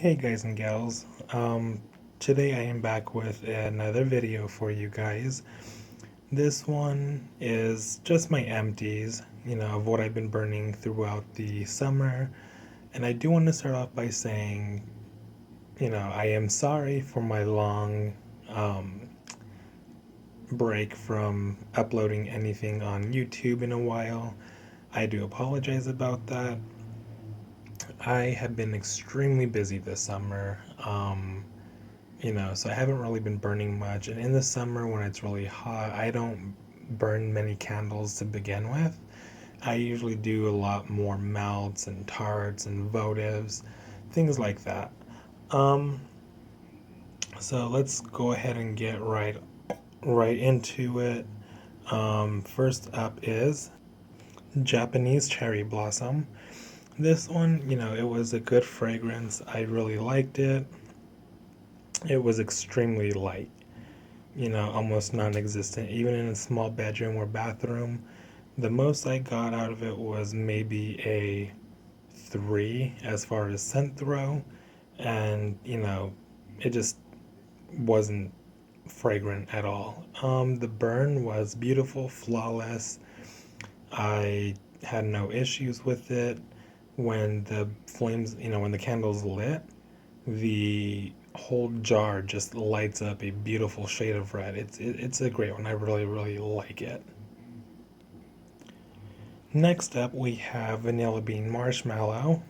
Hey guys and gals, today I am back with another video for you guys. This one is just my empties, of what I've been burning throughout the summer. And I do want to start off by saying, I am sorry for my long um, break from uploading anything on YouTube in a while. I do apologize about that. I have been extremely busy this summer. So I haven't really been burning much. And in the summer, when it's really hot, I don't burn many candles to begin with. I usually do a lot more melts and tarts and votives, things like that. Um, so let's go ahead and get right into it. First up is Japanese cherry blossom. This one, it was a good fragrance. I really liked it. It was extremely light. Almost non existent, even in a small bedroom or bathroom. The most I got out of it was maybe a 3 as far as scent throw, and it just wasn't fragrant at all. The burn was beautiful, flawless. I had no issues with it. When the flames, when the candles lit, the whole jar just lights up a beautiful shade of red. It's a great one. I really like it. Next up, we have vanilla bean marshmallow.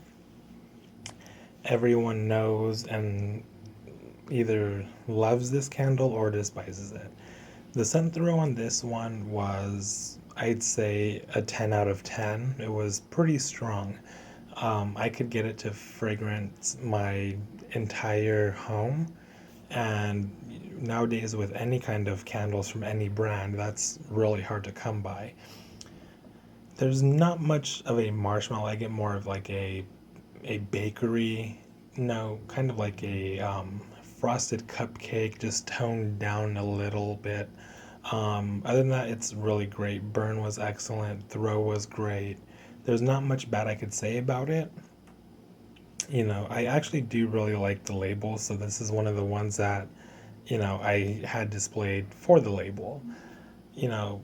Everyone knows and either loves this candle or despises it. The scent throw on this one was, I'd say, a 10 out of 10. It was pretty strong. I could get it to fragrance my entire home. And nowadays, with any kind of candles from any brand, that's really hard to come by. There's not much of a marshmallow. I get more of like a bakery, no, kind of like a frosted cupcake, just toned down a little bit. Other than that, it's really great. Burn was excellent. Throw was great. There's not much bad I could say about it. I actually do really like the label, so this is one of the ones that, I had displayed for the label. You know,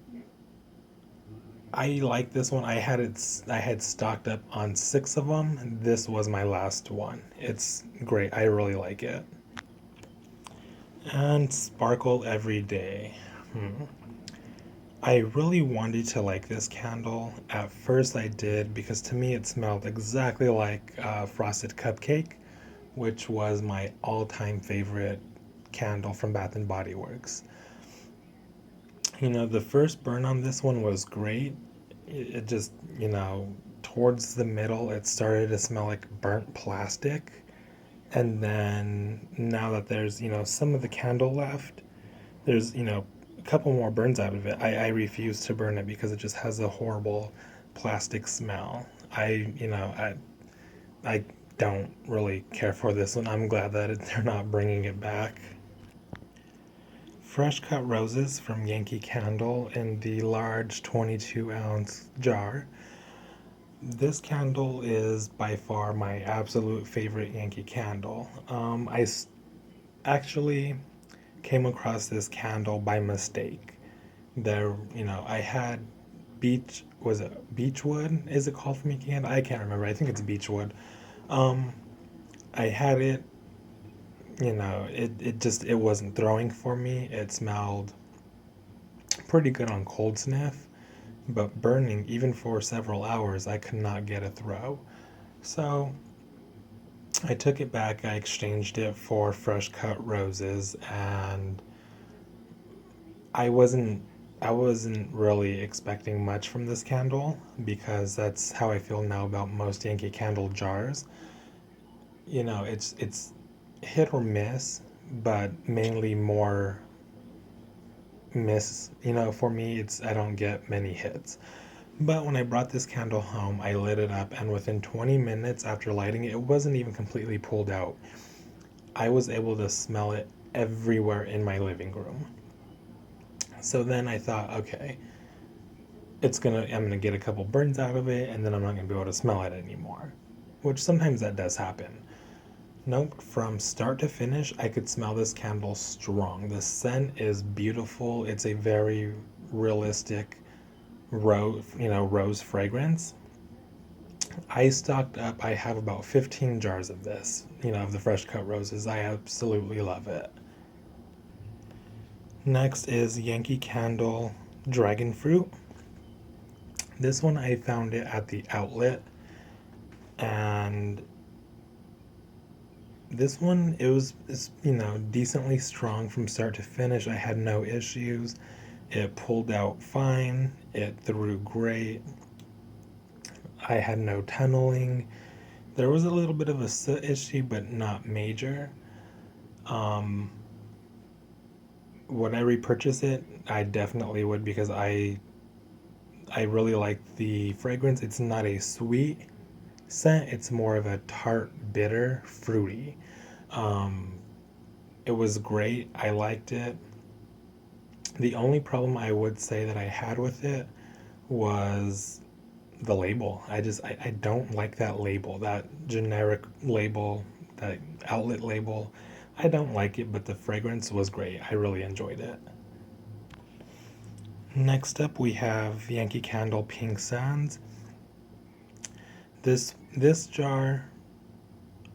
I like this one. I had stocked up on 6 of them. This was my last one. It's great. I really like it. And sparkle every day. I really wanted to like this candle. At first, I did because to me it smelled exactly like frosted cupcake, which was my all-time favorite candle from Bath and Body Works. The first burn on this one was great. It just, towards the middle, it started to smell like burnt plastic. And then now that there's, some of the candle left, there's, a couple more burns out of it. I refuse to burn it because it just has a horrible plastic smell. I don't really care for this one. I'm glad that they're not bringing it back. Fresh cut roses from Yankee Candle in the large 22-ounce jar. This candle is by far my absolute favorite Yankee candle. Actually came across this candle by mistake. I had was it beechwood? Is it called from Yankee Candle? I can't remember. I think it's beechwood. Um, I had it. It wasn't throwing for me. It smelled pretty good on cold sniff, but burning even for several hours, I could not get a throw. So I took it back. I exchanged it for fresh cut roses, and I wasn't I wasn't really expecting much from this candle because that's how I feel now about most Yankee Candle jars. It's hit or miss, but mainly more miss. For me, it's I don't get many hits. But when I brought this candle home, I lit it up, and within 20 minutes after lighting it, it wasn't even completely pulled out. I was able to smell it everywhere in my living room. So then I thought, okay, I'm gonna get a couple burns out of it, and then I'm not gonna be able to smell it anymore. Which sometimes that does happen. Nope, from start to finish, I could smell this candle strong. The scent is beautiful. It's a very realistic rose fragrance. I stocked up. I have about 15 jars of this, of the fresh cut roses. I absolutely love it. Next is Yankee Candle Dragon Fruit. This one I found it at the outlet, and this one it's decently strong from start to finish. I had no issues. It pulled out fine. It threw great. I had no tunneling. There was a little bit of a soot issue, but not major. Um, would I repurchase it? I definitely would because I really like the fragrance. It's not a sweet scent. It's more of a tart, bitter, fruity. Um, it was great. I liked it. The only problem I would say that I had with it was the label. I don't like that label, that generic label, that outlet label. I don't like it, but the fragrance was great. I really enjoyed it. Next up, we have Yankee Candle Pink Sands. This jar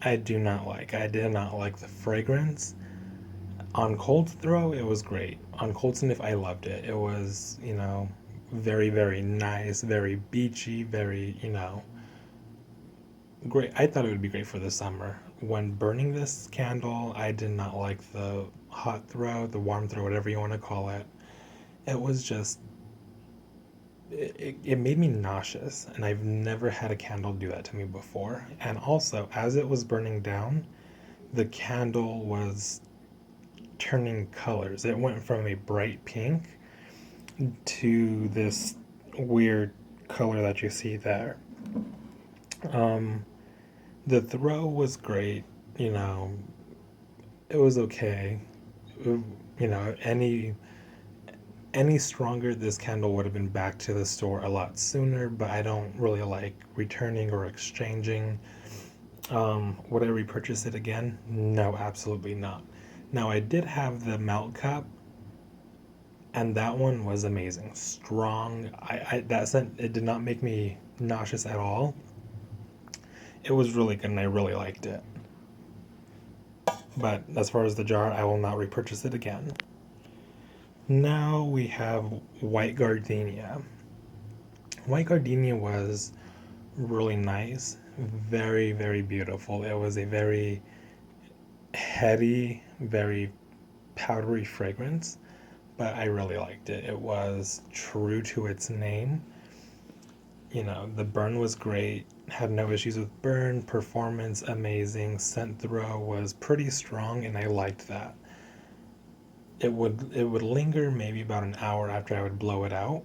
I do not like. I did not like the fragrance. On cold throw, it was great. On cold sniff, I loved it. It was, very, very nice, very beachy, very, great. I thought it would be great for the summer. When burning this candle, I did not like the hot throw, the warm throw, whatever you want to call it. It was just, it made me nauseous, and I've never had a candle do that to me before. And also, as it was burning down, the candle was turning colors. It went from a bright pink to this weird color that you see there. Um, the throw was great. You know, it was okay. Any stronger, this candle would have been back to the store a lot sooner. But I don't really like returning or exchanging. Would I repurchase it again? No, absolutely not. Now I did have the melt cup, and that one was amazing. Strong. That scent, it did not make me nauseous at all. It was really good, and I really liked it. But as far as the jar, I will not repurchase it again. Now we have white gardenia. White gardenia was really nice, very, very beautiful. It was a very heady, very powdery fragrance, but I really liked it. It was true to its name. The burn was great, had no issues with burn, performance amazing, scent throw was pretty strong, and I liked that. It would linger maybe about an hour after I would blow it out,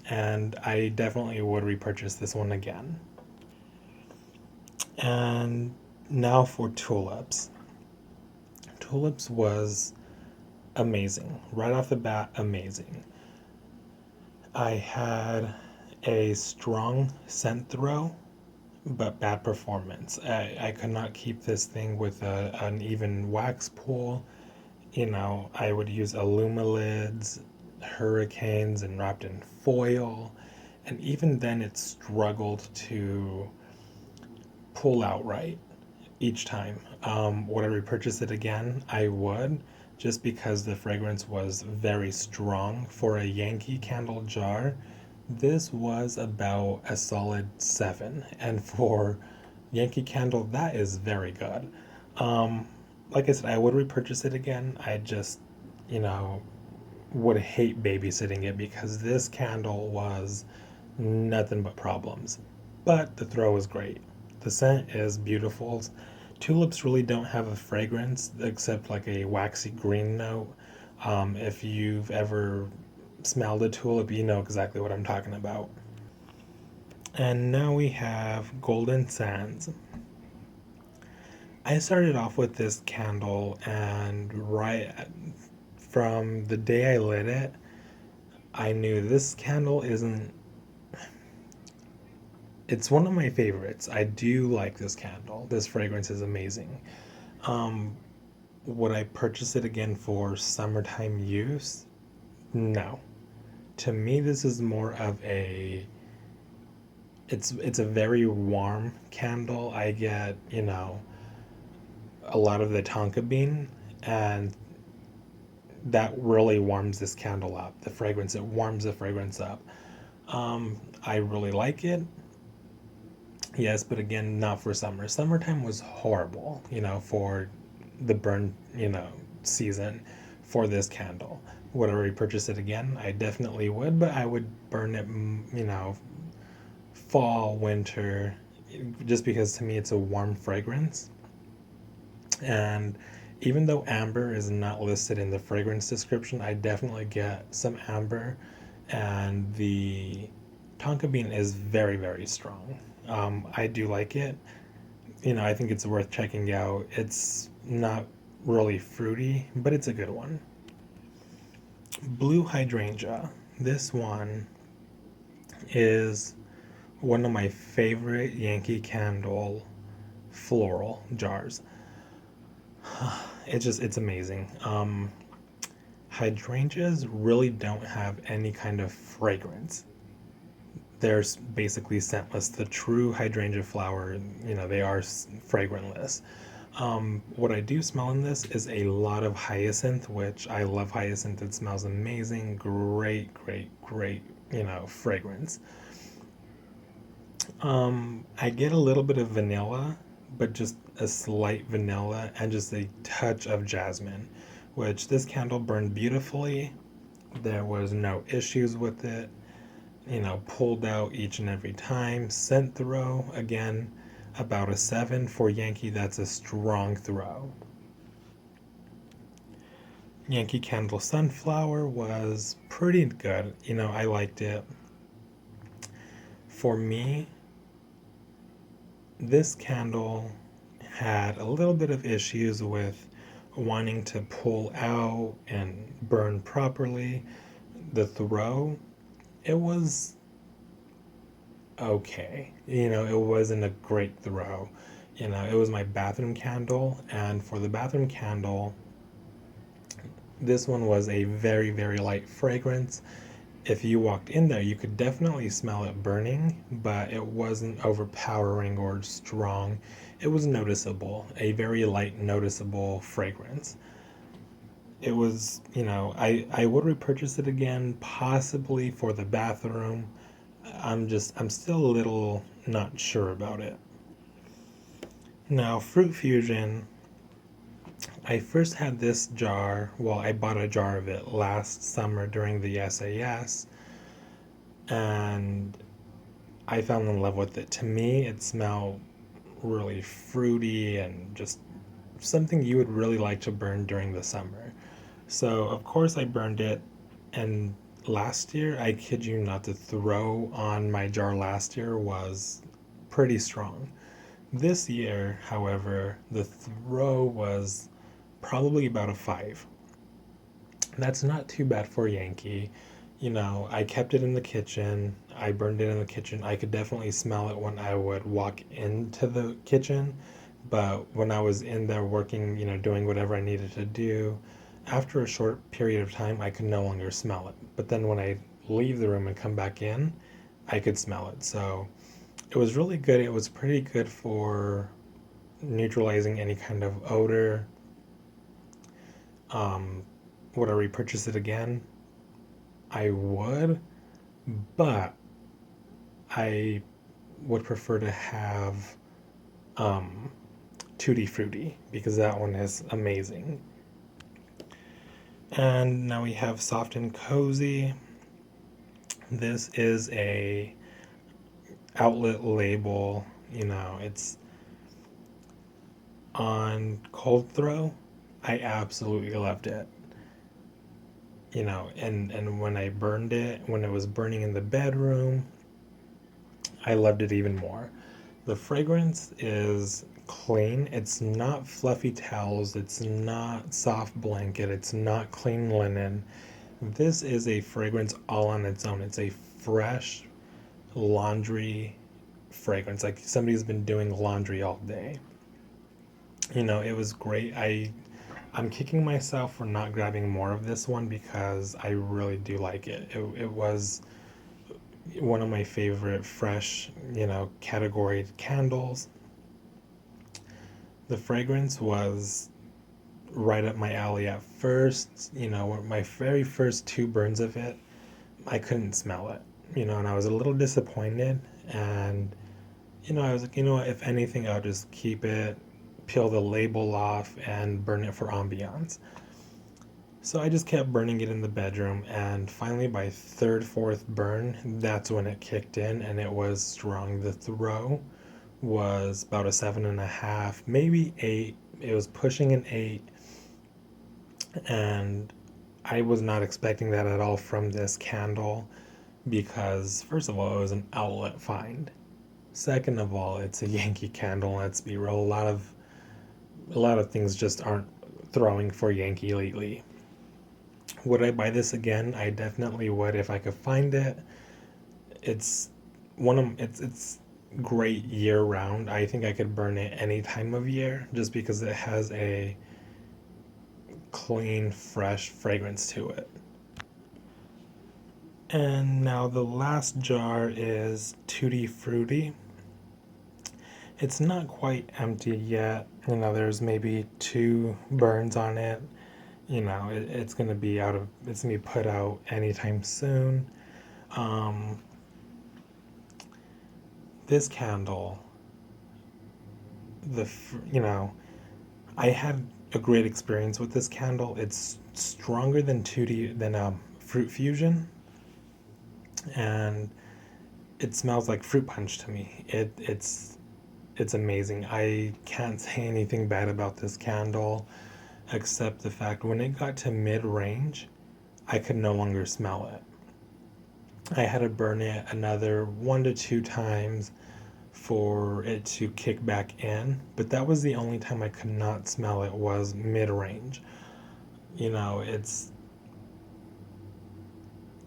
and I definitely would repurchase this one again. And now for tulips. Tulips was amazing. Right off the bat, amazing. I had a strong scent throw, but bad performance. I could not keep this thing with an even wax pool. I would use Alumalids, Hurricanes, and wrapped in foil. And even then, it struggled to pull out right each time. Would I repurchase it again? I would, just because the fragrance was very strong. For a Yankee candle jar, this was about a solid 7. And for Yankee candle, that is very good. Um, like I said, I would repurchase it again. I just, you know, would hate babysitting it because this candle was nothing but problems. But the throw is great. The scent is beautiful. Tulips really don't have a fragrance except like a waxy green note. If you've ever smelled a tulip, you know exactly what I'm talking about. And now we have Golden Sands. I started off with this candle, and right from the day I lit it, I knew this candle it's one of my favorites. I do like this candle. This fragrance is amazing. Um, would I purchase it again for summertime use? No. To me, this is more of a it's a very warm candle. I get, a lot of the tonka bean, and that really warms this candle up. The fragrance, it warms the fragrance up. I really like it. Yes, but again, not for summer. Summertime was horrible, for the burn, season for this candle. Would I repurchase it again? I definitely would, but I would burn it, fall, winter, just because to me it's a warm fragrance. And even though amber is not listed in the fragrance description, I definitely get some amber, and the tonka bean is very, very strong. I do like it. I think it's worth checking out. It's not really fruity, but it's a good one. Blue hydrangea. This one is one of my favorite Yankee Candle floral jars. It's amazing. Hydrangeas really don't have any kind of fragrance. They're basically scentless. The true hydrangea flower, they are fragrantless. What I do smell in this is a lot of hyacinth, which I love hyacinth. It smells amazing. Great, great, great, fragrance. I get a little bit of vanilla, but just a slight vanilla and just a touch of jasmine, which this candle burned beautifully. There was no issues with it. Pulled out each and every time. Scent throw, again, about a 7 for Yankee. That's a strong throw. Yankee Candle Sunflower was pretty good. I liked it. For me, this candle had a little bit of issues with wanting to pull out and burn properly. The throw, it was okay. It wasn't a great throw. It was my bathroom candle, and for the bathroom candle, this one was a very, very light fragrance. If you walked in there, you could definitely smell it burning, but it wasn't overpowering or strong. It was noticeable, a very light, noticeable fragrance. It was, I would repurchase it again, possibly for the bathroom. I'm still a little not sure about it. Now, Fruit Fusion, I first had this jar, well, I bought a jar of it last summer during the SAS, and I fell in love with it. To me, it smelled really fruity and just something you would really like to burn during the summer. So, of course, I burned it, and last year, I kid you not, the throw on my jar last year was pretty strong. This year, however, the throw was probably about a 5. That's not too bad for Yankee. I kept it in the kitchen. I burned it in the kitchen. I could definitely smell it when I would walk into the kitchen. But when I was in there working, doing whatever I needed to do, after a short period of time, I could no longer smell it. But then when I leave the room and come back in, I could smell it. So it was really good. It was pretty good for neutralizing any kind of odor. Um, would I repurchase it again? I would, but I would prefer to have um, Tutti Frutti because that one is amazing. And now we have Soft and Cozy. This is a outlet label. It's on Cold Throw. I absolutely loved it. And when I burned it, when it was burning in the bedroom, I loved it even more. The fragrance is clean. It's not fluffy towels. It's not soft blanket. It's not clean linen. This is a fragrance all on its own. It's a fresh laundry fragrance, like somebody's been doing laundry all day. It was great. I'm kicking myself for not grabbing more of this one because I really do like it. It was one of my favorite fresh, category candles. The fragrance was right up my alley at first. My very first two burns of it, I couldn't smell it, and I was a little disappointed. And, I was like, what, if anything, I'll just keep it, peel the label off, and burn it for ambiance. So I just kept burning it in the bedroom, and finally, by third, fourth burn, that's when it kicked in, and it was strong. The throw was about a 7.5, maybe 8. It was pushing an 8, and I was not expecting that at all from this candle because, first of all, it was an outlet find. Second of all, it's a Yankee candle. Let's be real. A lot of things just aren't throwing for Yankee lately. Would I buy this again? I definitely would if I could find it. It's it's great year round. I think I could burn it any time of year just because it has a clean, fresh fragrance to it. And now the last jar is Tutti Frutti. It's not quite empty yet. There's maybe 2 burns on it. It's gonna be it's gonna be put out anytime soon. Um, this candle, I had a great experience with this candle. It's stronger than Fruit Fusion, and it smells like fruit punch to me. It's amazing. I can't say anything bad about this candle except the fact when it got to mid range, I could no longer smell it. I had to burn it another 1 to 2 times for it to kick back in, but that was the only time I could not smell it was mid range. It's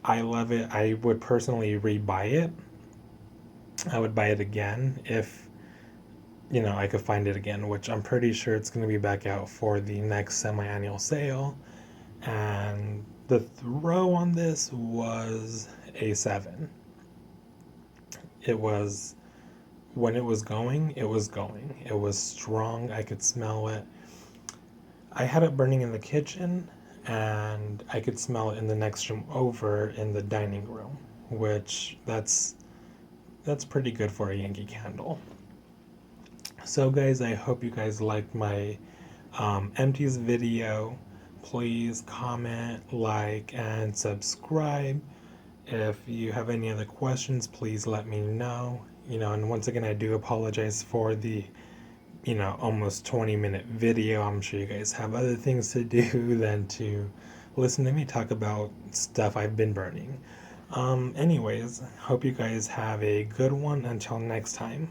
I love it. I would personally rebuy it. I would buy it again if I could find it again, which I'm pretty sure it's going to be back out for the next semi-annual sale. And the throw on this was a 7. It was, when it was going, it was going. It was strong. I could smell it. I had it burning in the kitchen, and I could smell it in the next room over in the dining room, which that's pretty good for a Yankee candle. So guys, I hope you guys liked my empties video. Please comment, like, and subscribe. If you have any other questions, please let me know. And once again, I do apologize for the almost 20-minute video. I'm sure you guys have other things to do than to listen to me talk about stuff I've been burning. Anyways, hope you guys have a good one. Until next time.